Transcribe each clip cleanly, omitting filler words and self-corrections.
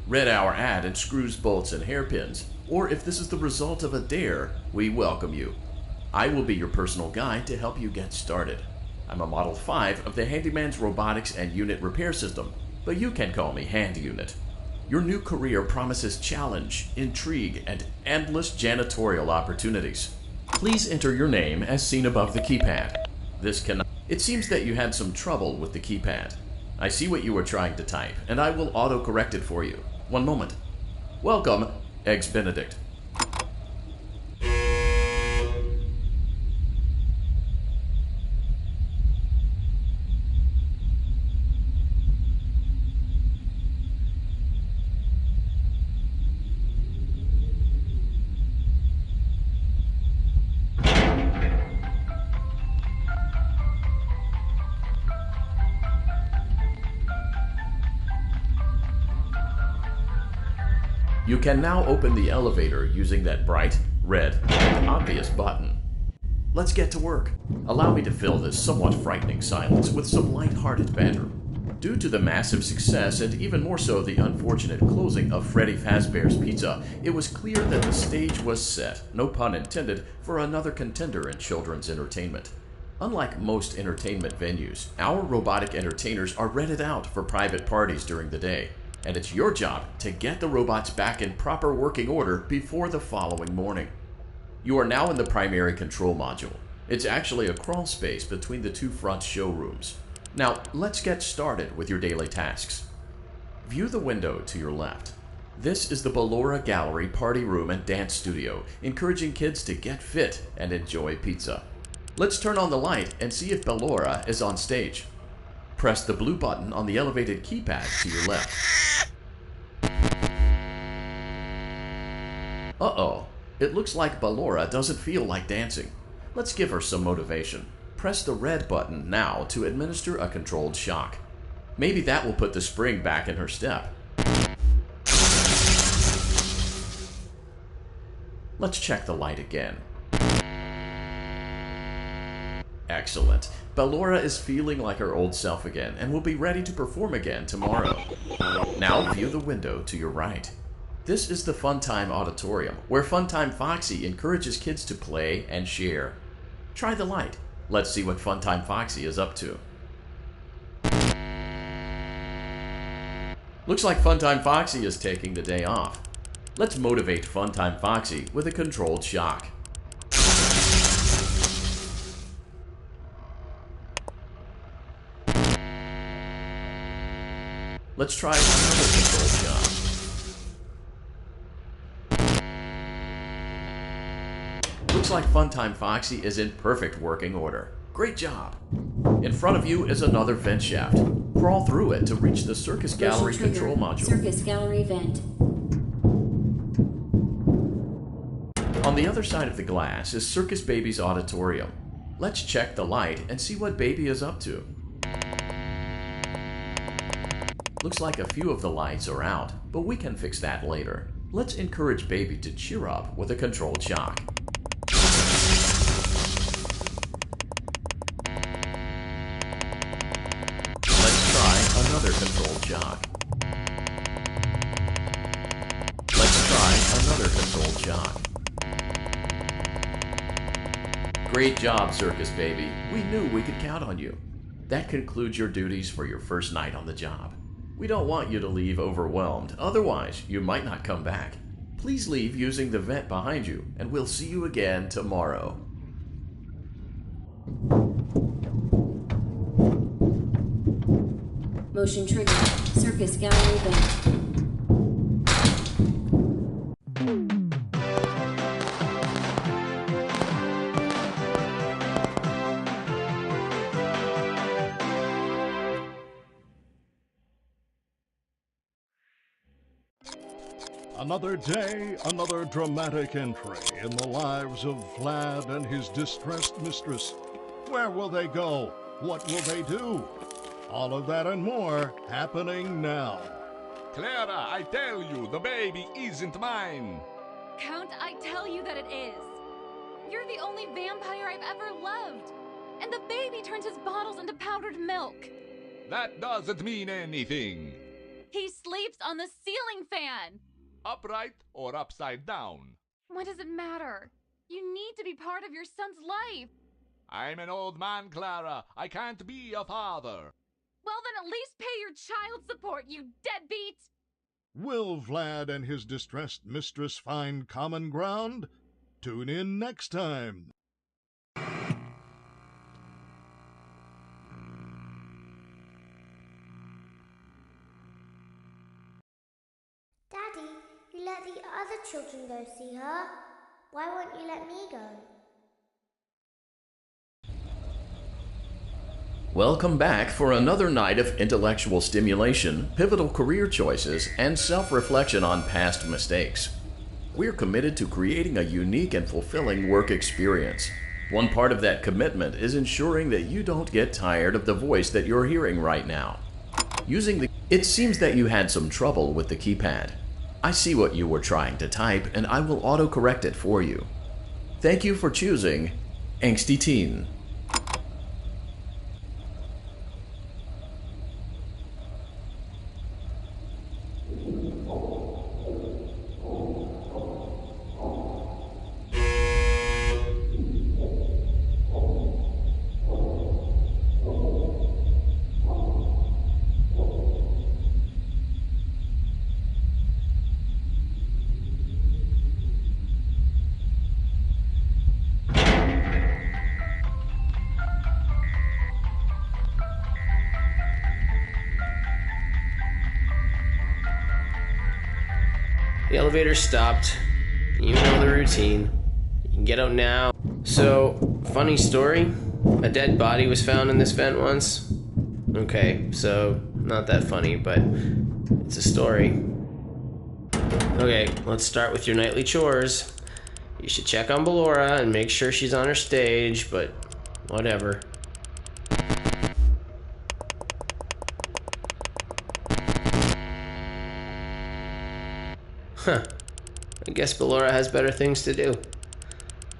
read our ad and screws, bolts, and hairpins, or if this is the result of a dare, we welcome you. I will be your personal guide to help you get started. I'm a Model 5 of the Handyman's Robotics and Unit Repair System, but you can call me Hand Unit. Your new career promises challenge, intrigue, and endless janitorial opportunities. Please enter your name as seen above the keypad. It seems that you had some trouble with the keypad. I see what you were trying to type, and I will auto-correct it for you. One moment. Welcome, Eggs Benedict. You can now open the elevator using that bright, red, and obvious button. Let's get to work. Allow me to fill this somewhat frightening silence with some light-hearted banter. Due to the massive success, and even more so the unfortunate closing of Freddy Fazbear's Pizza, it was clear that the stage was set, no pun intended, for another contender in children's entertainment. Unlike most entertainment venues, our robotic entertainers are rented out for private parties during the day. And it's your job to get the robots back in proper working order before the following morning. You are now in the primary control module. It's actually a crawl space between the two front showrooms. Now, let's get started with your daily tasks. View the window to your left. This is the Ballora Gallery Party Room and Dance Studio, encouraging kids to get fit and enjoy pizza. Let's turn on the light and see if Ballora is on stage. Press the blue button on the elevated keypad to your left. Uh-oh, it looks like Ballora doesn't feel like dancing. Let's give her some motivation. Press the red button now to administer a controlled shock. Maybe that will put the spring back in her step. Let's check the light again. Excellent. Ballora is feeling like her old self again and will be ready to perform again tomorrow. Now view the window to your right. This is the Funtime Auditorium, where Funtime Foxy encourages kids to play and share. Try the light. Let's see what Funtime Foxy is up to. Looks like Funtime Foxy is taking the day off. Let's motivate Funtime Foxy with a controlled shock. Let's try another controlled shock. Looks like Funtime Foxy is in perfect working order. Great job! In front of you is another vent shaft. Crawl through it to reach the Circus Gallery control module. Circus Gallery vent. On the other side of the glass is Circus Baby's auditorium. Let's check the light and see what Baby is up to. Looks like a few of the lights are out, but we can fix that later. Let's encourage Baby to cheer up with a controlled shock. Let's try another controlled shock. Let's try another controlled shock. Great job, Circus Baby. We knew we could count on you. That concludes your duties for your first night on the job. We don't want you to leave overwhelmed, otherwise you might not come back. Please leave using the vent behind you, and we'll see you again tomorrow. Motion trigger. Circus Gallery vent. Another day, another dramatic entry in the lives of Vlad and his distressed mistress. Where will they go? What will they do? All of that and more happening now. Clara, I tell you, the baby isn't mine. Count, I tell you that it is. You're the only vampire I've ever loved. And the baby turns his bottles into powdered milk. That doesn't mean anything. He sleeps on the ceiling fan! Upright or upside down? What does it matter? You need to be part of your son's life! I'm an old man, Clara. I can't be a father. Well, then at least pay your child support, you deadbeat! Will Vlad and his distressed mistress find common ground? Tune in next time. Daddy, you let the other children go see her. Why won't you let me go? Welcome back for another night of intellectual stimulation, pivotal career choices, and self-reflection on past mistakes. We're committed to creating a unique and fulfilling work experience. One part of that commitment is ensuring that you don't get tired of the voice that you're hearing right now. It seems that you had some trouble with the keypad. I see what you were trying to type, and I will autocorrect it for you. Thank you for choosing Angsty Teen. The elevator stopped. You know the routine. You can get out now. So, funny story. A dead body was found in this vent once. Okay, so, not that funny, but it's a story. Okay, let's start with your nightly chores. You should check on Ballora and make sure she's on her stage, but whatever. Huh. I guess Ballora has better things to do.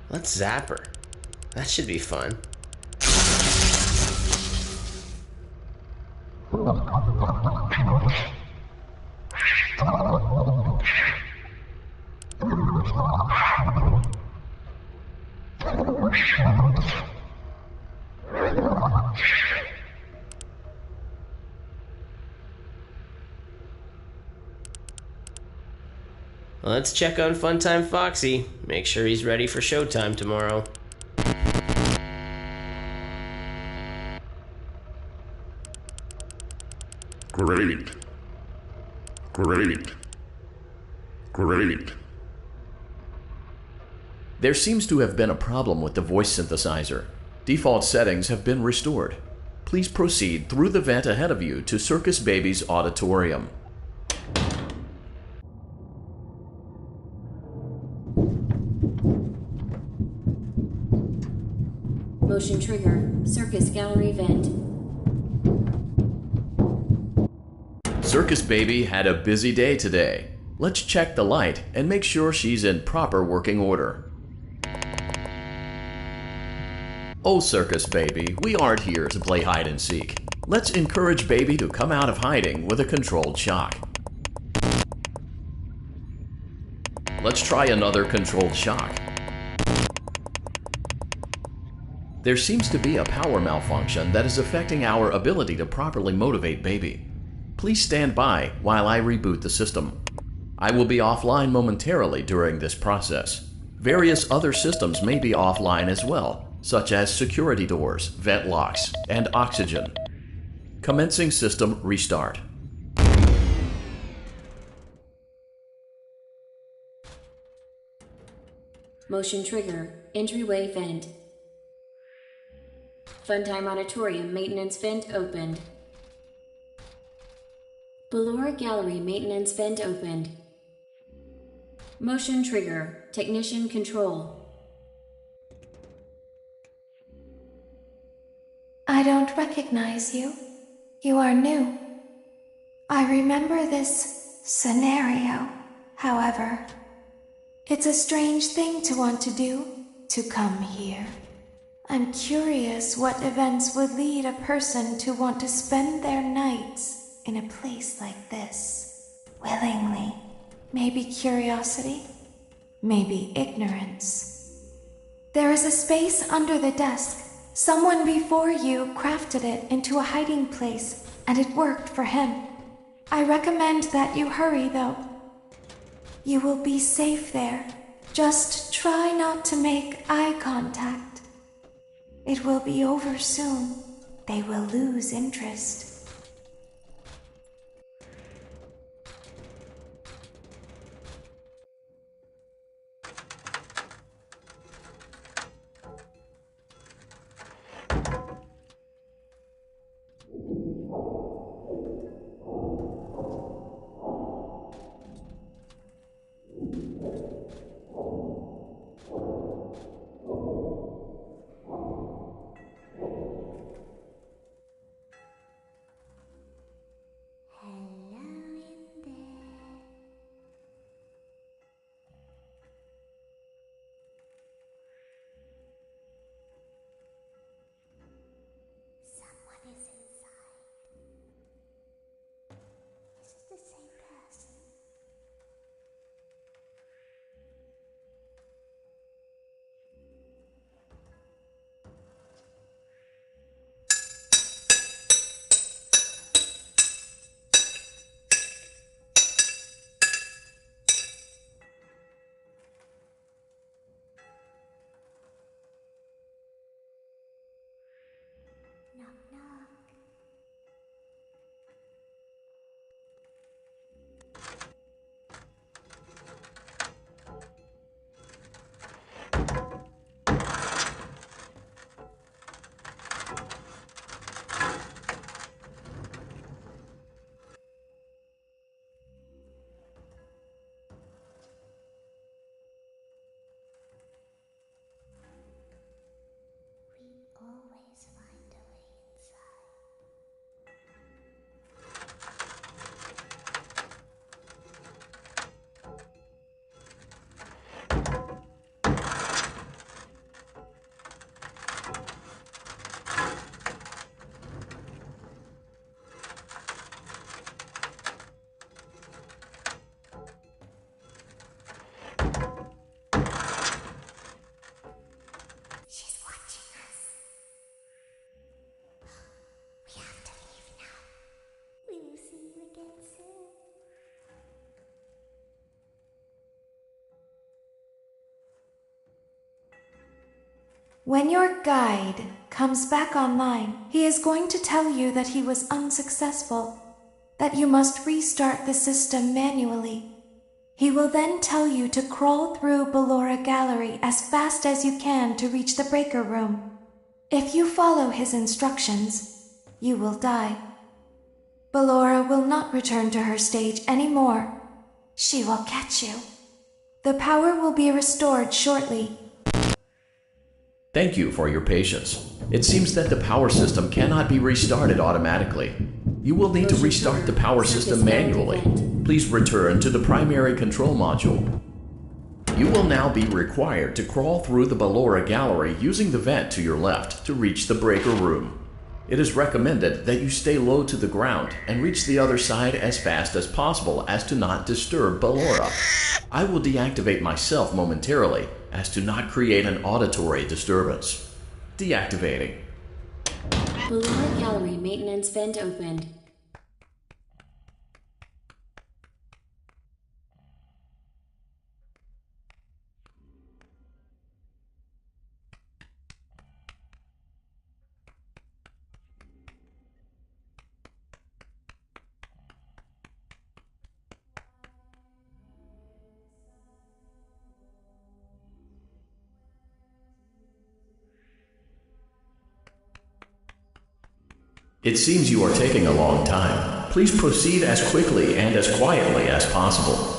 Let's zap her. That should be fun. Let's check on Funtime Foxy. Make sure he's ready for showtime tomorrow. Great. Great. Great. There seems to have been a problem with the voice synthesizer. Default settings have been restored. Please proceed through the vent ahead of you to Circus Baby's auditorium. Motion trigger. Circus gallery vent. Circus Baby had a busy day today. Let's check the light and make sure she's in proper working order. Oh, Circus Baby, we aren't here to play hide and seek. Let's encourage Baby to come out of hiding with a controlled shock. Let's try another controlled shock. There seems to be a power malfunction that is affecting our ability to properly motivate Baby. Please stand by while I reboot the system. I will be offline momentarily during this process. Various other systems may be offline as well, such as security doors, vent locks, and oxygen. Commencing system restart. Motion trigger. Entryway vent. Funtime Auditorium maintenance vent opened. Ballora Gallery maintenance vent opened. Motion trigger. Technician control. I don't recognize you. You are new. I remember this scenario, however. It's a strange thing to want to do, to come here. I'm curious what events would lead a person to want to spend their nights in a place like this. Willingly. Maybe curiosity, maybe ignorance. There is a space under the desk. Someone before you crafted it into a hiding place, and it worked for him. I recommend that you hurry, though. You will be safe there. Just try not to make eye contact. It will be over soon. They will lose interest. When your guide comes back online, he is going to tell you that he was unsuccessful, that you must restart the system manually. He will then tell you to crawl through Ballora Gallery as fast as you can to reach the breaker room. If you follow his instructions, you will die. Ballora will not return to her stage anymore. She will catch you. The power will be restored shortly. Thank you for your patience. It seems that the power system cannot be restarted automatically. You will need to restart the power system manually. Please return to the primary control module. You will now be required to crawl through the Ballora Gallery using the vent to your left to reach the breaker room. It is recommended that you stay low to the ground and reach the other side as fast as possible as to not disturb Ballora. I will deactivate myself momentarily as to not create an auditory disturbance. Deactivating. Ballora Gallery maintenance vent opened. It seems you are taking a long time. Please proceed as quickly and as quietly as possible.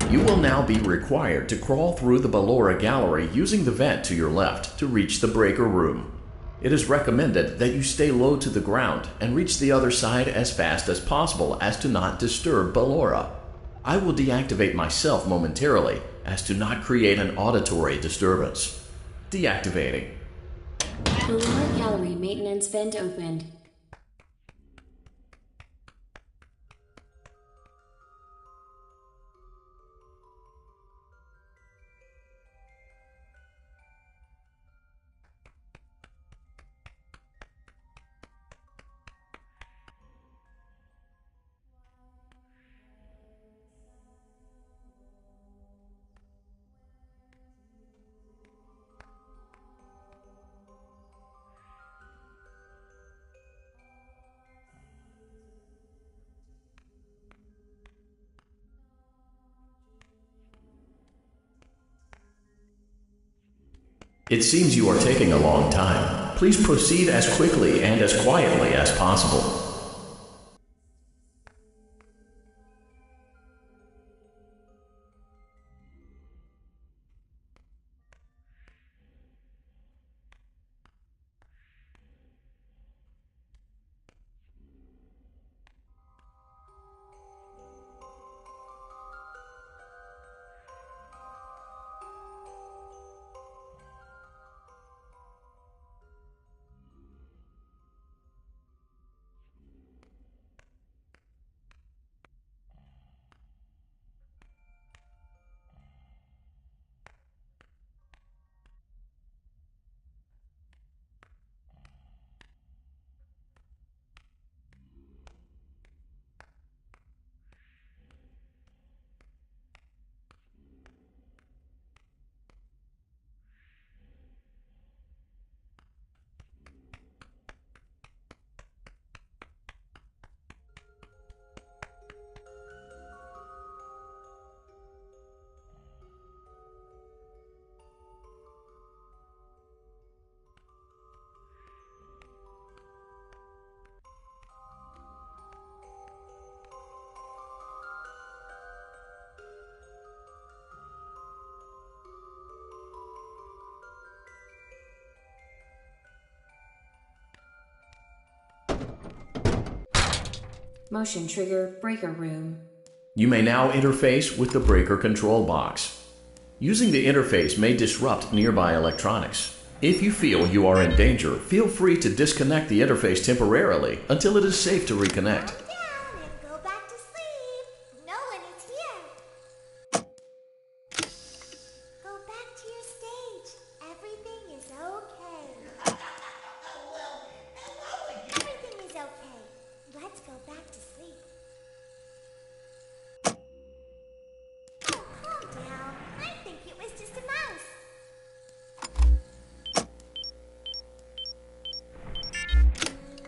You will now be required to crawl through the Ballora Gallery using the vent to your left to reach the breaker room. It is recommended that you stay low to the ground and reach the other side as fast as possible as to not disturb Ballora. I will deactivate myself momentarily as to not create an auditory disturbance. Deactivating. Ballora Gallery maintenance vent opened. It seems you are taking a long time. Please proceed as quickly and as quietly as possible. Motion trigger breaker room. You may now interface with the breaker control box. Using the interface may disrupt nearby electronics. If you feel you are in danger, feel free to disconnect the interface temporarily until it is safe to reconnect. Calm down and go back to sleep. No one is here. Go back to your stage. Everything is okay. Everything is okay. Let's go back to sleep. Oh, calm down. I think it was just a mouse.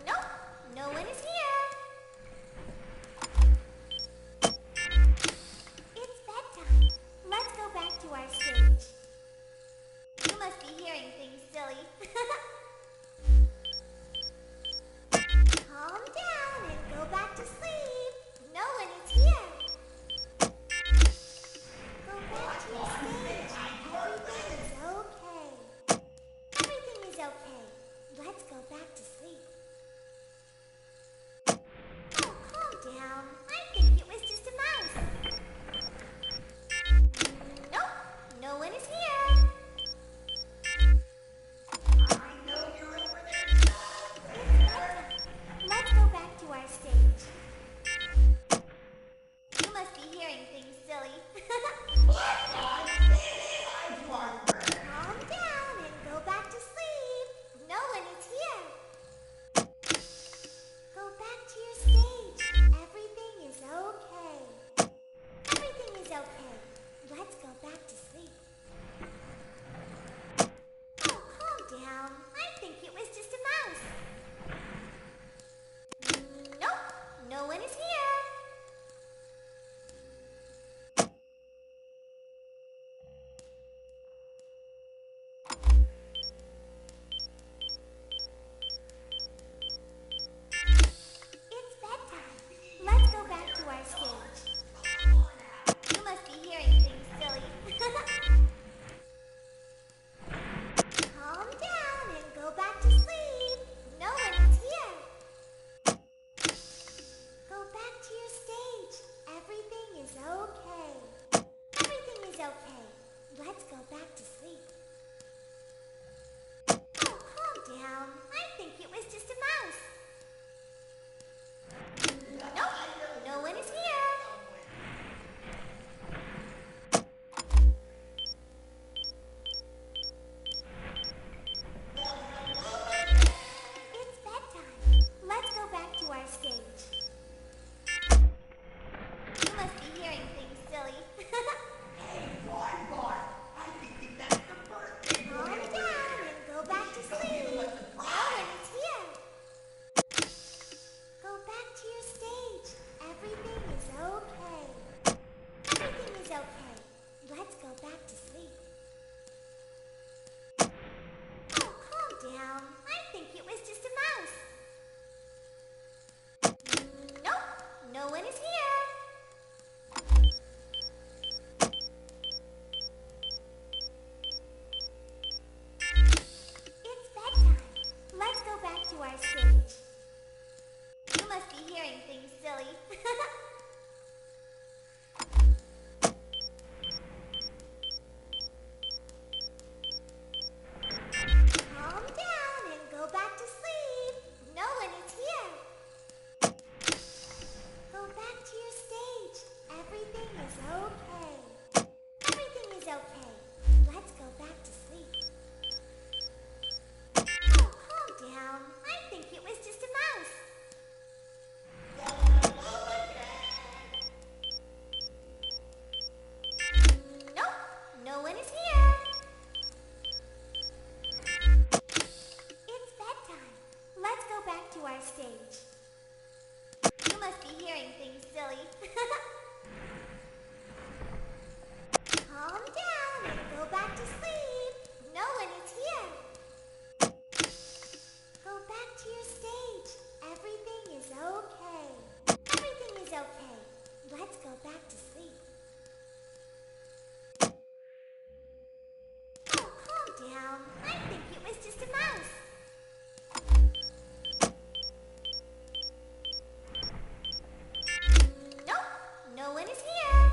Nope, no one is here. It's bedtime. Let's go back to our stage. You must be hearing things, silly. Calm down and go back to hearing things, silly. Calm down and go back to sleep. No one is here. Go back to your stage. Everything is okay. Everything is okay. Let's go back to sleep. Oh, calm down. I think it was just a mouse. Nope, no one is here. It's bedtime. Let's go back to our stage. You must be hearing things, silly. Calm down and go back to sleep. No one is here. Go back to your stage. Everything is okay. Everything is okay. Let's go back to sleep. Oh, calm down. I think it was just a mouse. Nope, no one is here.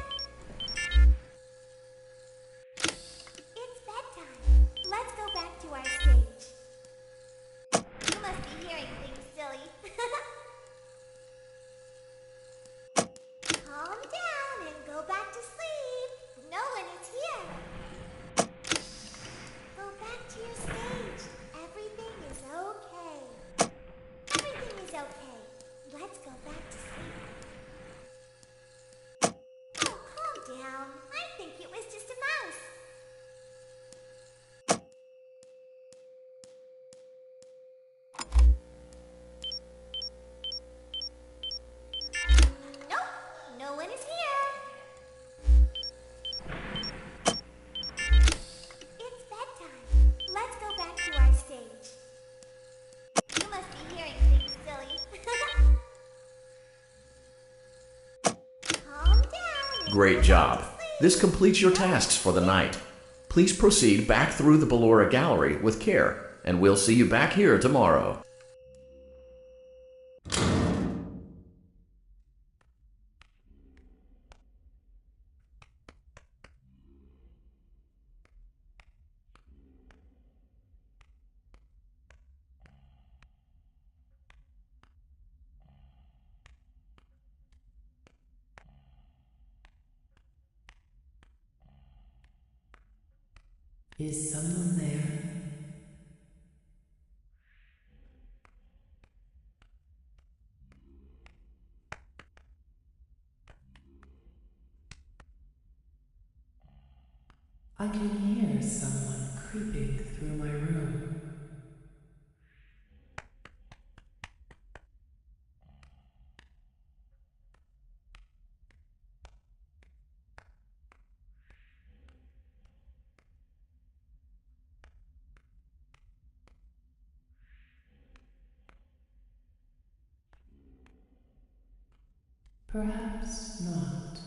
It's bedtime. Let's go back to our stage. You must be hearing things, silly. Calm down and go back to sleep. No one is here. Go back to your stage. Everything is okay. Everything is okay. Let's go back to sleep. Oh, calm down. I think it was just a mouse. Nope, no one is here. It's bedtime. Let's go back to our stage. You must be hearing things, silly. Calm down. and Great go job. back to sleep. This completes your tasks for the night. Please proceed back through the Ballora Gallery with care, and we'll see you back here tomorrow. Is someone there? I can hear someone creeping through my room. Perhaps not.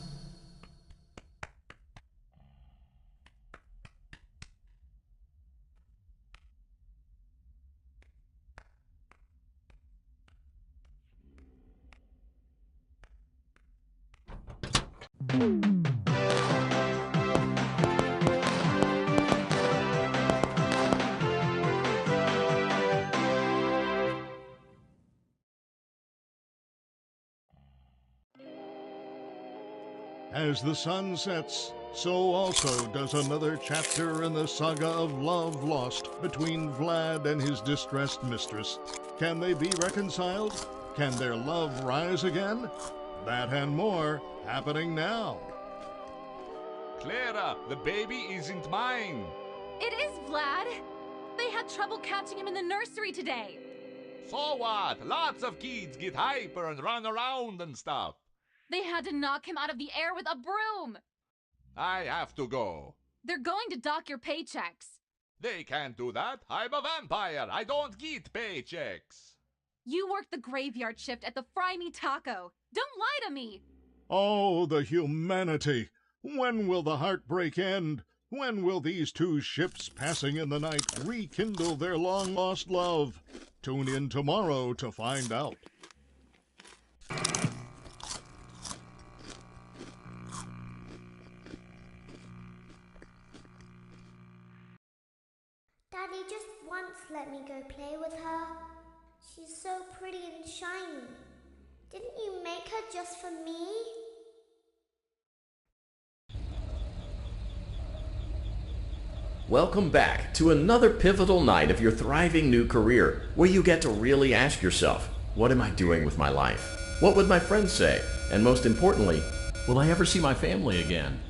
As the sun sets, so also does another chapter in the saga of love lost between Vlad and his distressed mistress. Can they be reconciled? Can their love rise again? That and more happening now. Clara, the baby isn't mine. It is Vlad. They had trouble catching him in the nursery today. So what? Lots of kids get hyper and run around and stuff. They had to knock him out of the air with a broom. I have to go. They're going to dock your paychecks. They can't do that. I'm a vampire. I don't get paychecks. You work the graveyard shift at the Fry Me Taco. Don't lie to me. Oh, the humanity! When will the heartbreak end? When will these two ships passing in the night rekindle their long-lost love? Tune in tomorrow to find out. Mommy just once let me go play with her. She's so pretty and shiny. Didn't you make her just for me? Welcome back to another pivotal night of your thriving new career, where you get to really ask yourself, what am I doing with my life? What would my friends say? And most importantly, will I ever see my family again?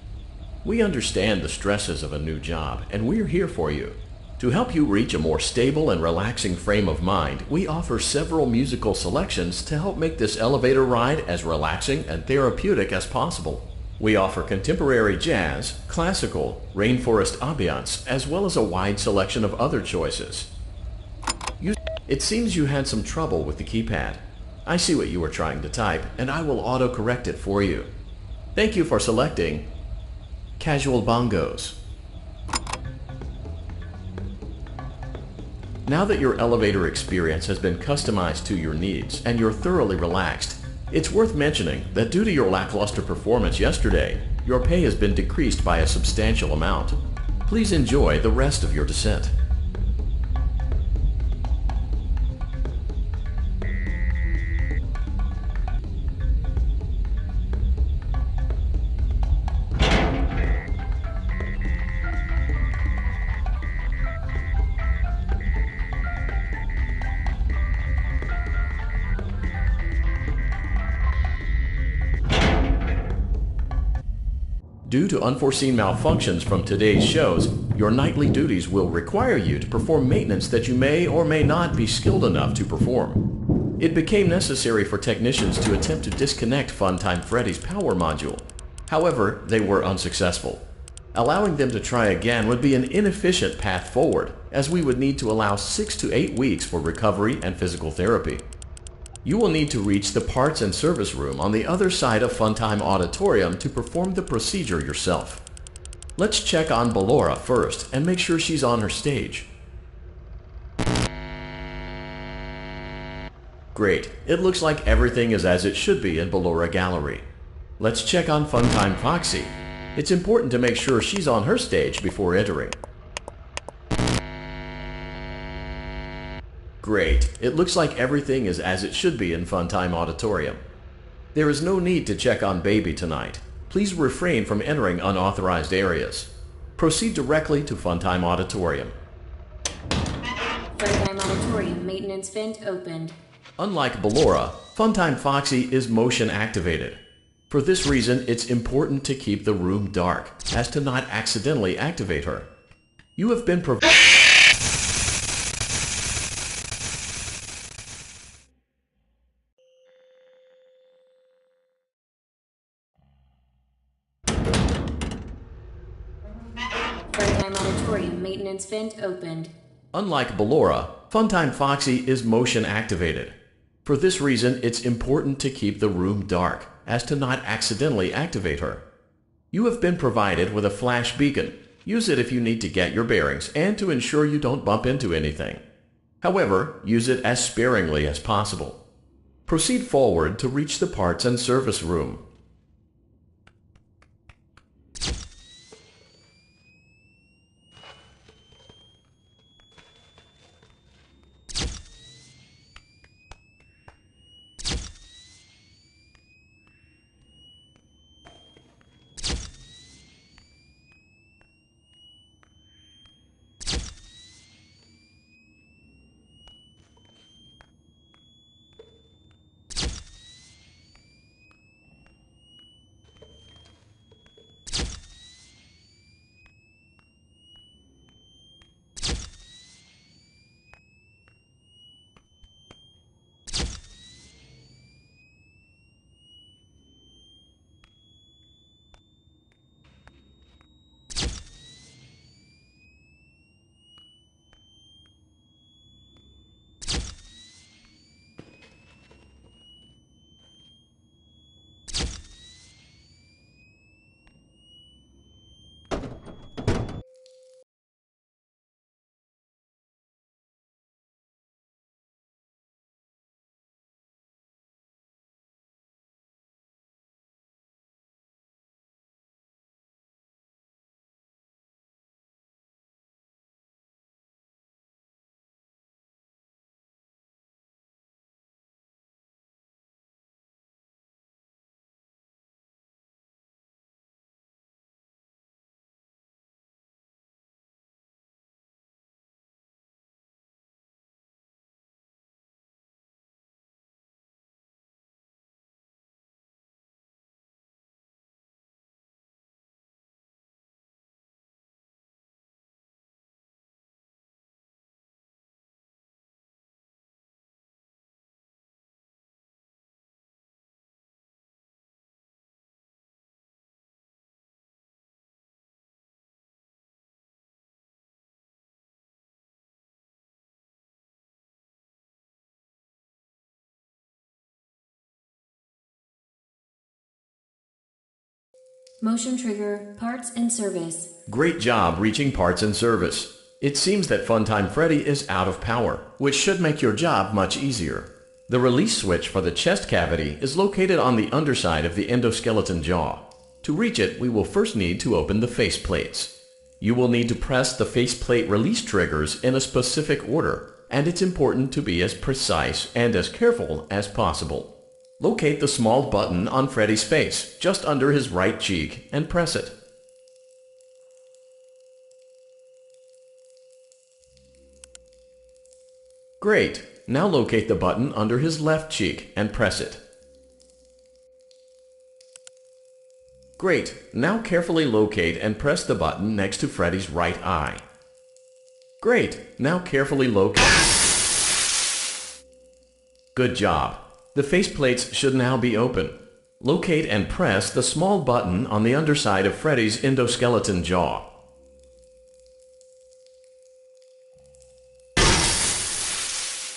We understand the stresses of a new job, and we're here for you. To help you reach a more stable and relaxing frame of mind, we offer several musical selections to help make this elevator ride as relaxing and therapeutic as possible. We offer contemporary jazz, classical, rainforest ambiance, as well as a wide selection of other choices. It seems you had some trouble with the keypad. I see what you were trying to type, and I will auto-correct it for you. Thank you for selecting Casual Bongos. Now that your elevator experience has been customized to your needs and you're thoroughly relaxed, it's worth mentioning that due to your lackluster performance yesterday, your pay has been decreased by a substantial amount. Please enjoy the rest of your descent. Due to unforeseen malfunctions from today's shows, your nightly duties will require you to perform maintenance that you may or may not be skilled enough to perform. It became necessary for technicians to attempt to disconnect Funtime Freddy's power module. However, they were unsuccessful. Allowing them to try again would be an inefficient path forward, as we would need to allow 6 to 8 weeks for recovery and physical therapy. You will need to reach the parts and service room on the other side of Funtime Auditorium to perform the procedure yourself. Let's check on Ballora first and make sure she's on her stage. Great, it looks like everything is as it should be in Ballora Gallery. Let's check on Funtime Foxy. It's important to make sure she's on her stage before entering. Great. It looks like everything is as it should be in Funtime Auditorium. There is no need to check on Baby tonight. Please refrain from entering unauthorized areas. Proceed directly to Funtime Auditorium. Funtime Auditorium maintenance vent opened. Unlike Ballora, Funtime Foxy is motion activated. For this reason, it's important to keep the room dark, as to not accidentally activate her. You have been provided. Funtime Auditorium maintenance vent opened. Unlike Ballora, Funtime Foxy is motion activated. For this reason, it's important to keep the room dark, as to not accidentally activate her. You have been provided with a flash beacon. Use it if you need to get your bearings and to ensure you don't bump into anything. However, use it as sparingly as possible. Proceed forward to reach the parts and service room. Motion trigger, parts and service. Great job reaching parts and service. It seems that Funtime Freddy is out of power, which should make your job much easier. The release switch for the chest cavity is located on the underside of the endoskeleton jaw. To reach it, we will first need to open the face plates. You will need to press the faceplate release triggers in a specific order, and it's important to be as precise and as careful as possible. Locate the small button on Freddy's face, just under his right cheek, and press it. Great! Now locate the button under his left cheek and press it. Great! Now carefully locate and press the button next to Freddy's right eye. Great! Now carefully locate. Good job! The faceplates should now be open. Locate and press the small button on the underside of Freddy's endoskeleton jaw.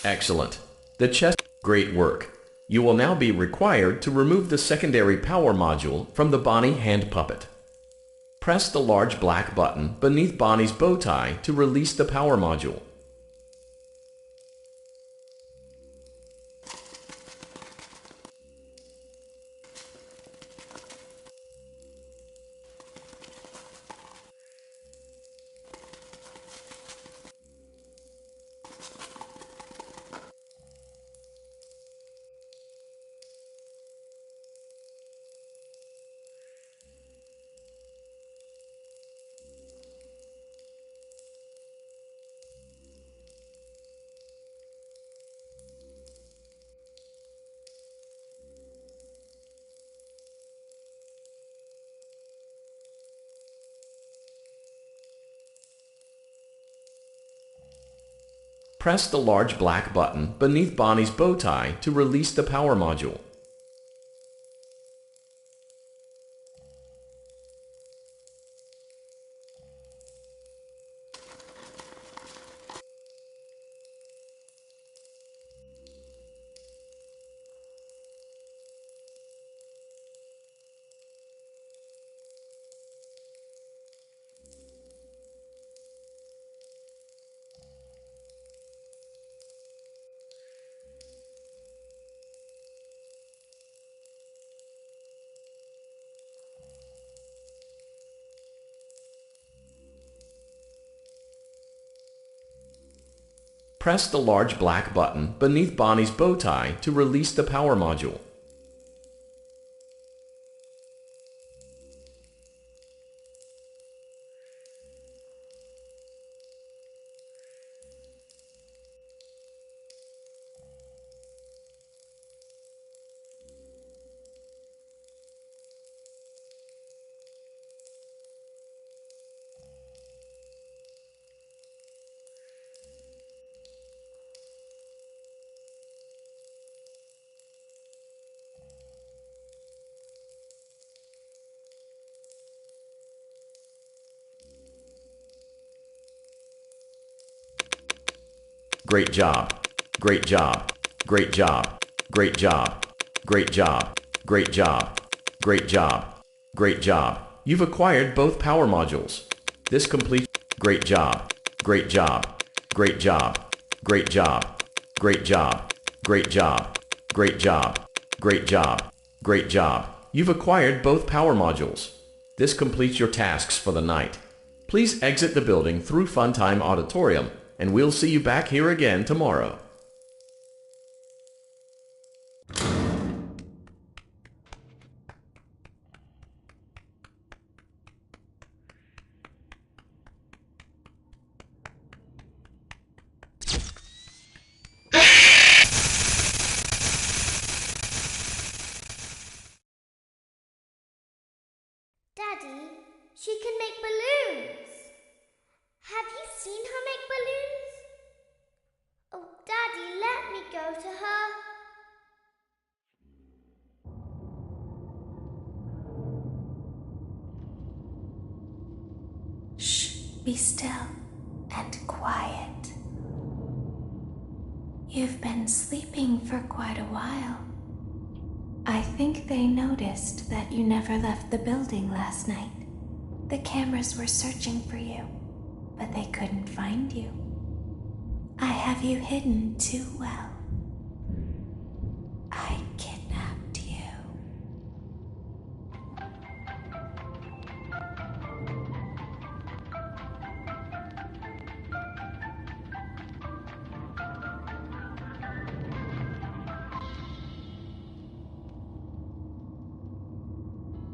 Excellent. The chest. Great work. You will now be required to remove the secondary power module from the Bonnie hand puppet. Press the large black button beneath Bonnie's bow tie to release the power module. Press the large black button beneath Bonnie's bow tie to release the power module. Press the large black button beneath Bonnie's bow tie to release the power module. Great job. Great job. Great job. Great job. Great job. Great job. Great job. Great job. You've acquired both power modules. This completes. Great job. Great job. Great job. Great job. Great job. Great job. Great job. Great job. Great job. You've acquired both power modules. This completes your tasks for the night. Please exit the building through Funtime Auditorium, and we'll see you back here again tomorrow. Daddy, she can make balloons. Have you seen her make balloons? Oh, Daddy, let me go to her. Shh, be still and quiet. You've been sleeping for quite a while. I think they noticed that you never left the building last night. The cameras were searching for you, but they couldn't find you. I have you hidden too well. I kidnapped you.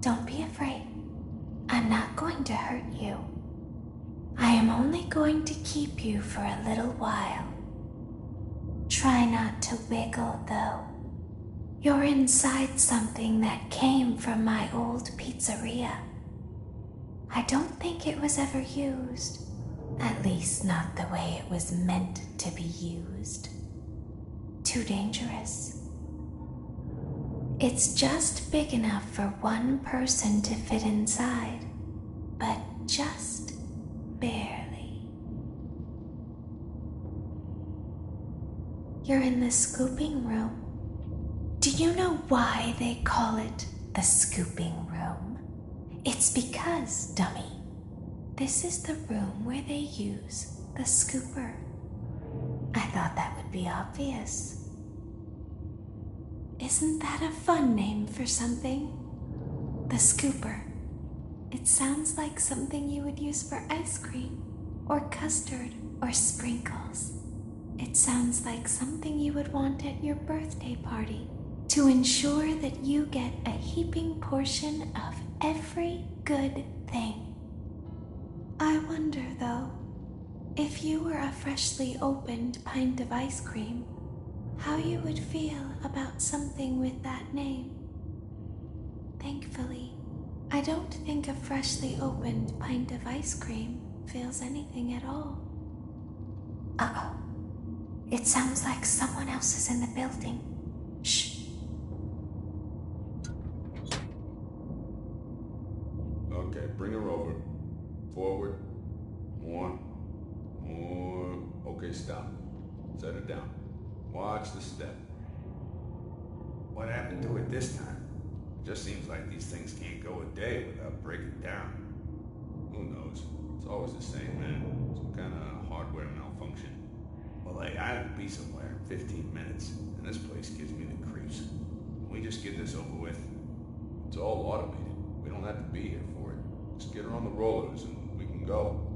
Don't be afraid. I'm not going to hurt you. I am only going to keep you for a little while. Try not to wiggle, though. You're inside something that came from my old pizzeria. I don't think it was ever used. At least not the way it was meant to be used. Too dangerous. It's just big enough for one person to fit inside, but just barely. You're in the scooping room. Do you know why they call it the scooping room? It's because, dummy, this is the room where they use the scooper. I thought that would be obvious. Isn't that a fun name for something? The scooper. It sounds like something you would use for ice cream, or custard, or sprinkles. It sounds like something you would want at your birthday party to ensure that you get a heaping portion of every good thing. I wonder, though, if you were a freshly opened pint of ice cream, how you would feel about something with that name. Thankfully, I don't think a freshly opened pint of ice cream feels anything at all. Uh-oh. It sounds like someone else is in the building. Shh. Okay, bring her over. Forward. More. Okay, stop. Set her down. Watch the step. What happened to it this time? It just seems like these things can't go a day without breaking down. Who knows? It's always the same, man. Some kind of hardware malfunction. Well, hey, I have to be somewhere in 15 minutes, and this place gives me the creeps. Can we just get this over with? It's all automated. We don't have to be here for it. Just get her on the rollers and we can go.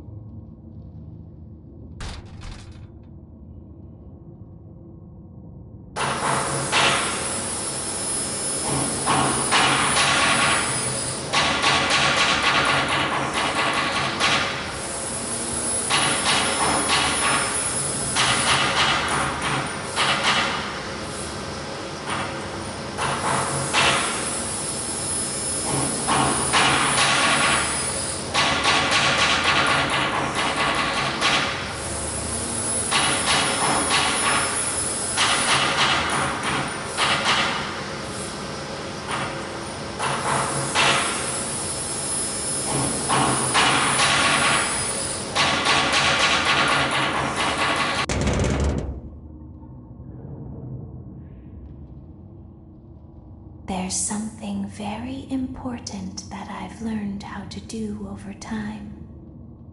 There's something very important that I've learned how to do over time.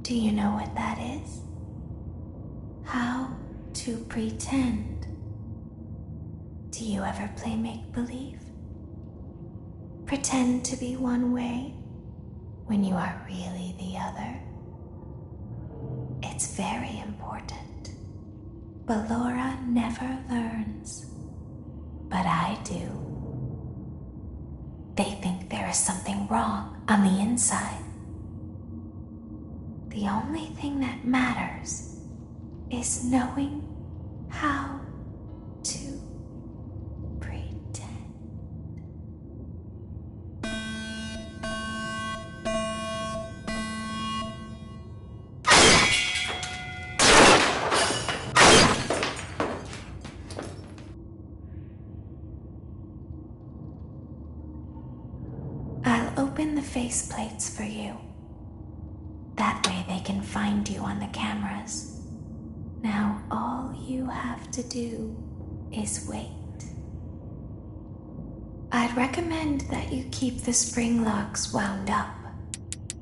Do you know what that is? How to pretend. Do you ever play make-believe? Pretend to be one way when you are really the other. It's very important. Ballora never learns, but I do. They think there is something wrong on the inside. The only thing that matters is knowing how to pretend. I'll open the faceplates for you. That way they can find you on the cameras. Now all you have to do is wait. I'd recommend that you keep the spring locks wound up.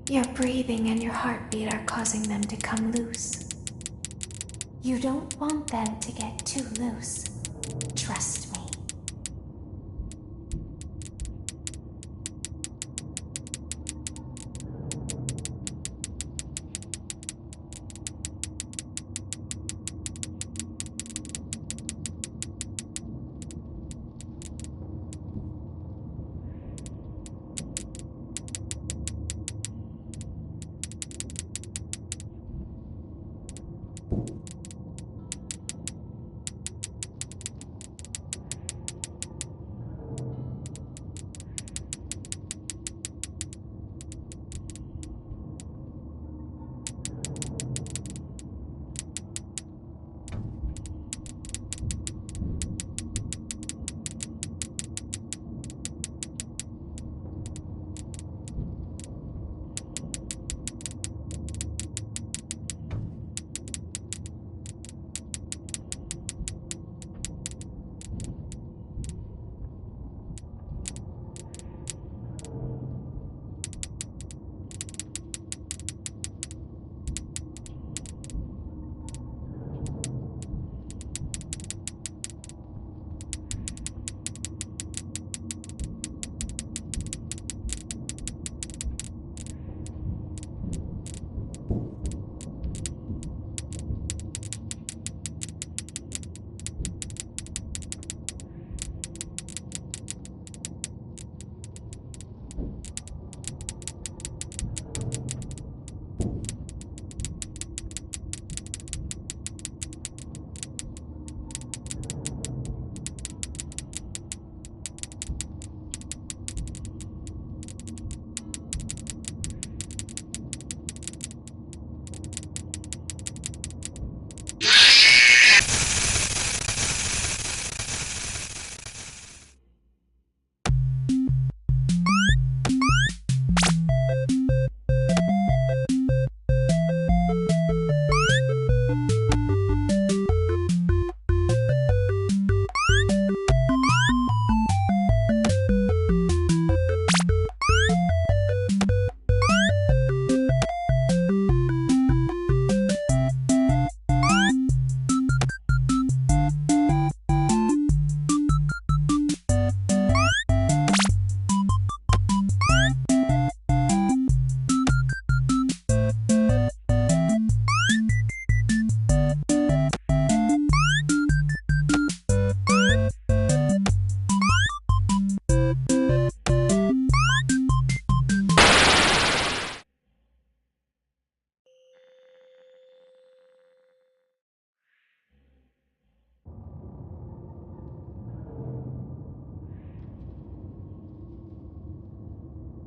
Your breathing and your heartbeat are causing them to come loose. You don't want them to get too loose. Trust me.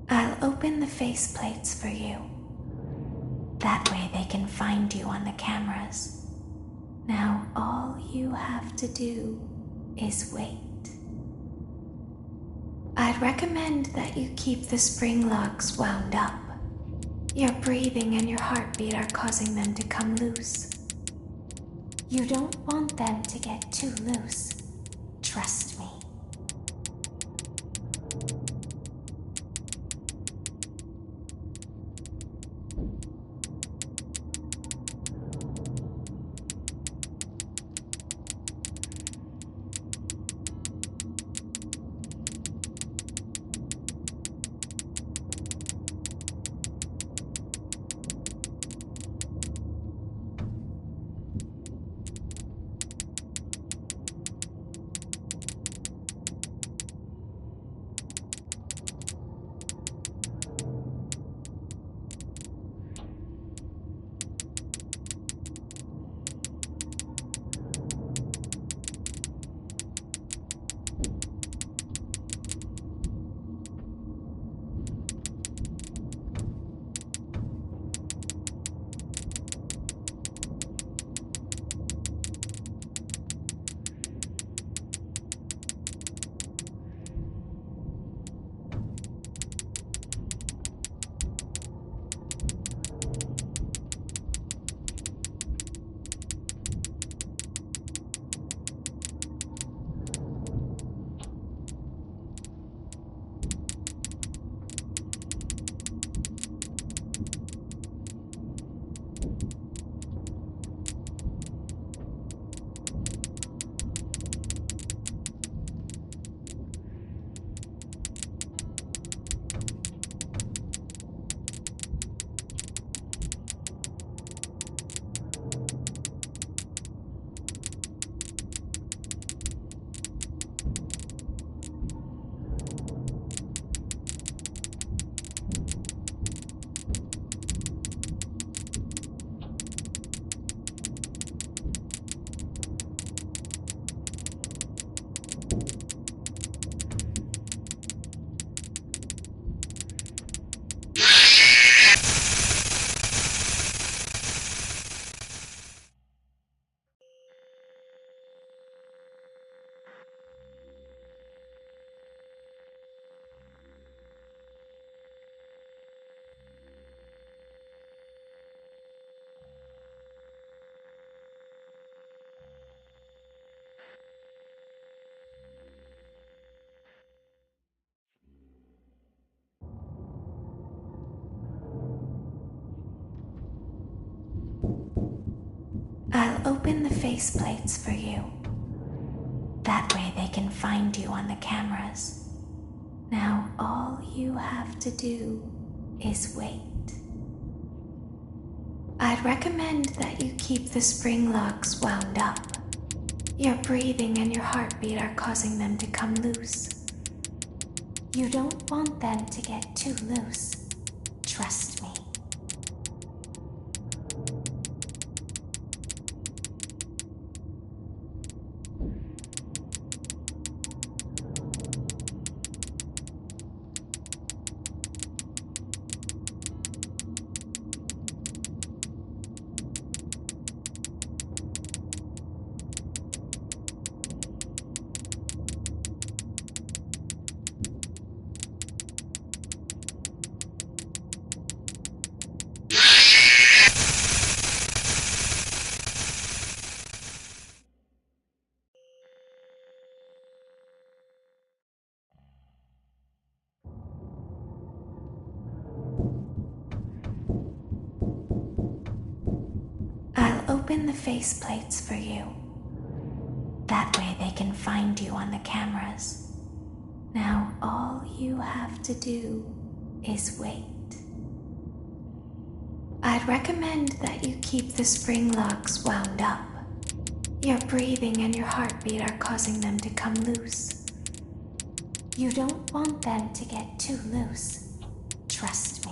I'll open the faceplates for you. That way they can find you on the cameras. Now all you have to do is wait. I'd recommend that you keep the spring locks wound up. Your breathing and your heartbeat are causing them to come loose. You don't want them to get too loose. Trust me. I'll open the faceplates for you. That way they can find you on the cameras. Now all you have to do is wait. I'd recommend that you keep the spring locks wound up. Your breathing and your heartbeat are causing them to come loose. You don't want them to get too loose. Trust me. Open the faceplates for you. That way they can find you on the cameras. Now all you have to do is wait. I'd recommend that you keep the spring locks wound up. Your breathing and your heartbeat are causing them to come loose. You don't want them to get too loose. Trust me.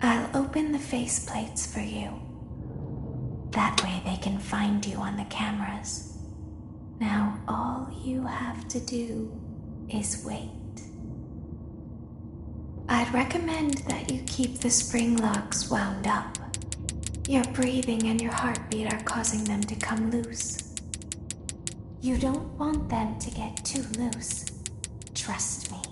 I'll open the faceplates for you. That way they can find you on the cameras. Now all you have to do is wait. I'd recommend that you keep the spring locks wound up. Your breathing and your heartbeat are causing them to come loose. You don't want them to get too loose. Trust me.